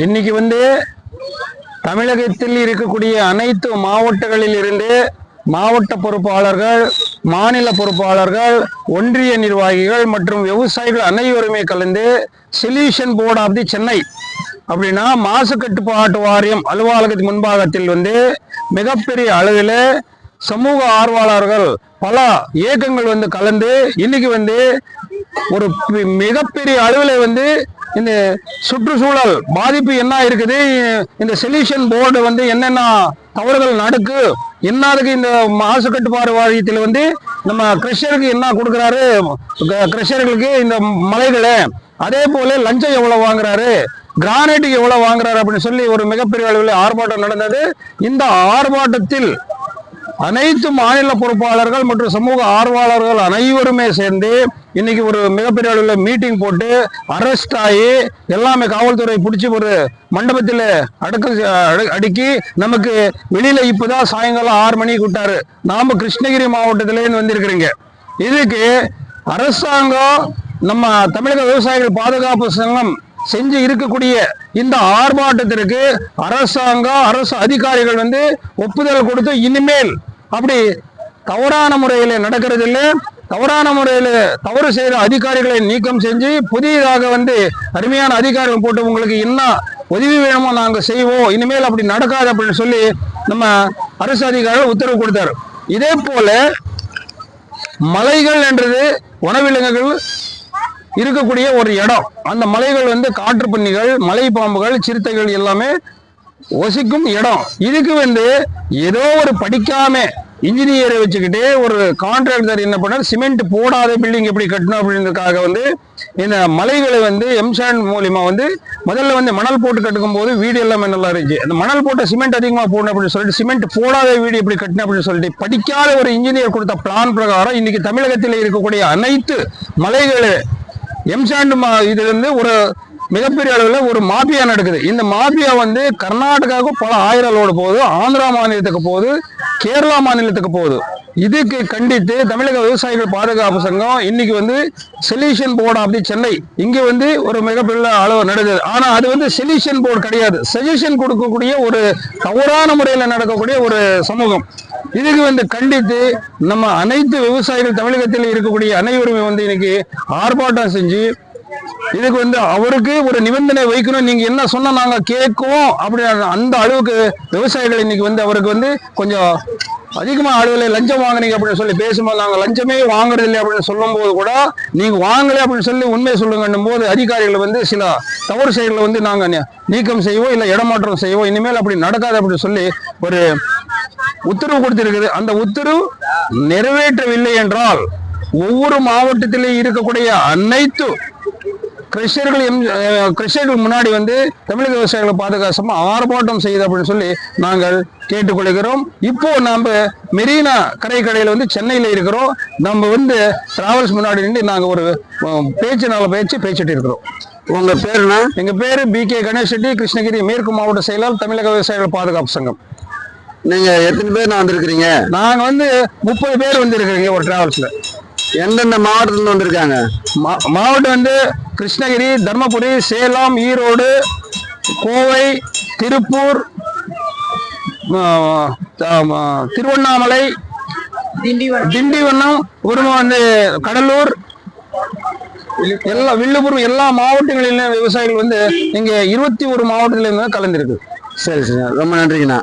இன்னைக்கு வந்து தமிழகத்தில் இருக்கக்கூடிய அனைத்து மாவட்டங்களில் இருந்து மாவட்ட பொறுப்பாளர்கள், மாநில பொறுப்பாளர்கள், ஒன்றிய நிர்வாகிகள் மற்றும் விவசாயிகள் அனைவருமே கலந்து pollution board of the Chennai அப்படின்னா மாசு கட்டுப்பாட்டு வாரியம் அலுவலகத்தின் முன்பாகத்தில் வந்து மிகப்பெரிய அளவில் சமூக ஆர்வலர்கள் பல இயக்கங்கள் வந்து கலந்து இன்னைக்கு வந்து ஒரு மிகப்பெரிய அளவில் வந்து இந்த சுற்றுச்சூழல் பாதிப்பு என்ன இருக்குது, இந்த சொல்யூஷன் போர்டு வந்து என்னென்ன தவறுகள் நடக்கு, என்னதுக்கு இந்த மாசு கட்டுப்பாடு வாரியத்தில் வந்து நம்ம கிரஷருக்கு என்ன கொடுக்குறாரு, கிரஷர்களுக்கு இந்த மலைகளை, அதே போல லஞ்சம் எவ்வளவு வாங்குறாரு, கிரானைட்டுக்கு எவ்வளவு வாங்குறாரு அப்படின்னு சொல்லி ஒரு மிகப்பெரிய அளவில் ஆர்ப்பாட்டம் நடந்தது. இந்த ஆர்ப்பாட்டத்தில் அனைத்து மாநில பொறுப்பாளர்கள் மற்றும் சமூக ஆர்வலர்கள் அனைவருமே சேர்ந்து இன்னைக்கு ஒரு மிகப்பெரிய அளவில் மீட்டிங் போட்டு அரெஸ்ட் ஆகி எல்லாமே காவல்துறை பிடிச்சி ஒரு மண்டபத்தில் அடுக்கி நமக்கு வெளியில இப்பதான் சாயங்காலம் 6 மணிக்கு விட்டாரு. நாம கிருஷ்ணகிரி மாவட்டத்திலேருந்து வந்திருக்கிறீங்க. இதுக்கு அரசாங்கம் நம்ம தமிழக விவசாயிகள் பாதுகாப்பு சங்கம் செஞ்சு இருக்கக்கூடிய இந்த ஆர்ப்பாட்டத்திற்கு அரசு அதிகாரிகள் வந்து ஒப்புதல் கொடுத்து இனிமேல் அப்படி தவறான முறையில் நடக்கிறது இல்லை, தவறான முறையில் தவறு செய்த அதிகாரிகளை நீக்கம் செஞ்சு புதியதாக வந்து அருமையான அதிகாரிகள் போட்டு உங்களுக்கு என்ன உதவி வேணுமோ நாங்கள் செய்வோம், இனிமேல் அப்படி நடக்காது அப்படின்னு சொல்லி நம்ம அரசு அதிகாரிகள் உத்தரவு கொடுத்தாரு. இதே போல மலைகள் என்றது வனவிலங்குகள் இருக்கக்கூடிய ஒரு இடம். அந்த மலைகள் வந்து காற்று பன்னிகள், மலை பாம்புகள், சிறுத்தைகள் எல்லாமே வசிக்கும் இடம். இதுக்கு வந்து ஏதோ ஒரு படிக்காம இன்ஜினியரை வச்சுக்கிட்டு ஒரு கான்ட்ராக்டர் என்ன பண்ணார், சிமெண்ட் போடாத பில்டிங் எப்படி கட்டணும் அப்படின்றதுக்காக வந்து இந்த மலைகளை வந்து எம்சாண்ட் மூலியமா வந்து முதல்ல வந்து மணல் போட்டு கட்டுக்கும் போது வீடு எல்லாமே நல்லா இருந்துச்சு. அந்த மணல் போட்ட சிமெண்ட் அதிகமாக போடணும் அப்படின்னு சொல்லிட்டு சிமெண்ட் போடாத வீடு எப்படி கட்டணும் அப்படின்னு சொல்லிட்டு படிக்காத ஒரு இன்ஜினியர் கொடுத்த பிளான் பிரகாரம் இன்னைக்கு தமிழகத்தில் இருக்கக்கூடிய அனைத்து மலைகளை எம்சாண்ட் இதுல இருந்து ஒரு மிகப்பெரிய அளவில் ஒரு மாபியா நடக்குது. இந்த மாபியா வந்து கர்நாடகாவுக்கு பல 1000 லோடு போகுது, ஆந்திரா மாநிலத்துக்கு போகுது, கேரளா மாநிலத்துக்கு போகுது. இதுக்கு கண்டித்து தமிழக விவசாயிகள் பாதுகாப்பு சங்கம் இன்னைக்கு வந்து pollution board of the Chennai இங்க வந்து ஒரு மிகப்பெரிய அளவு நடக்குது. ஆனா அது வந்து சொல்யூஷன் போர்டு கிடையாது, சஜஷன் கொடுக்கக்கூடிய ஒரு தவறான முறையில் நடக்கக்கூடிய ஒரு சமூகம். இதுக்கு வந்து கண்டித்து நம்ம அனைத்து விவசாயிகள் தமிழகத்தில் இருக்கக்கூடிய அனைவருமே வந்து இன்னைக்கு ஆர்ப்பாட்டம் செஞ்சு இதுக்கு வந்து அவருக்கு ஒரு நிபந்தனை வைக்கணும், நீங்க என்ன சொன்னா நாங்க கேட்குவோம் அப்படி அந்த அளவுக்கு விவசாயிகள் இன்னைக்கு வந்து அவருக்கு வந்து கொஞ்சம் அதிகமா அளவில் லஞ்சம் வாங்கினீங்க அப்படின்னு சொல்லி பேசும்போது நாங்க லஞ்சமே வாங்குறது இல்லை அப்படின்னு சொல்லும் போது கூட நீங்க வாங்கல அப்படின்னு சொல்லி உண்மையை சொல்லுங்கன்னும் போது அதிகாரிகள் வந்து சில தவறு செயல்களை வந்து நாங்க நீக்கம் செய்வோம், இல்லை இடமாற்றம் செய்வோம், இனிமேல் அப்படி நடக்காது அப்படின்னு சொல்லி ஒரு உத்தரவு கொடுத்திருக்குது. அந்த உத்தரவு நிறைவேற்றவில்லை என்றால் ஒவ்வொரு மாவட்டத்திலே இருக்கக்கூடிய அனைத்து கிருஷர்கள் முன்னாடி வந்து தமிழக விவசாயிகளை பாதுகாப்பு ஆர்ப்பாட்டம் செய்யுது அப்படின்னு சொல்லி நாங்கள் கேட்டுக்கொள்கிறோம். இப்போ நம்ம மெரினா கடையில் வந்து சென்னையில இருக்கிறோம். நம்ம வந்து டிராவல்ஸ் முன்னாடி நின்று நாங்க ஒரு பேசிட்டு இருக்கிறோம். உங்க பேருனா? எங்க பேரு BK கணேஷ் ரெட்டி, கிருஷ்ணகிரி மேற்கு மாவட்ட செயலாளர் தமிழக விவசாயிகள் பாதுகாப்பு சங்கம். நீங்க எத்தனை பேர் வந்திருக்கிறீங்க? நாங்க வந்து 30 பேர் வந்திருக்கிறீங்க ஒரு டிராவல்ஸ்ல. எந்தெந்த மாவட்டத்துல வந்திருக்காங்க? மாவட்டம் வந்து கிருஷ்ணகிரி, தர்மபுரி, சேலம், ஈரோடு, கோவை, திருப்பூர், திருவண்ணாமலை, திண்டிவனம், வந்து கடலூர், வில்லுபுரம் எல்லா மாவட்டங்களிலும் விவசாயிகள் வந்து இங்க 21 மாவட்டத்தில இருந்து கலந்துருக்கு. சரி சரி, ரொம்ப நன்றிங்கண்ணா.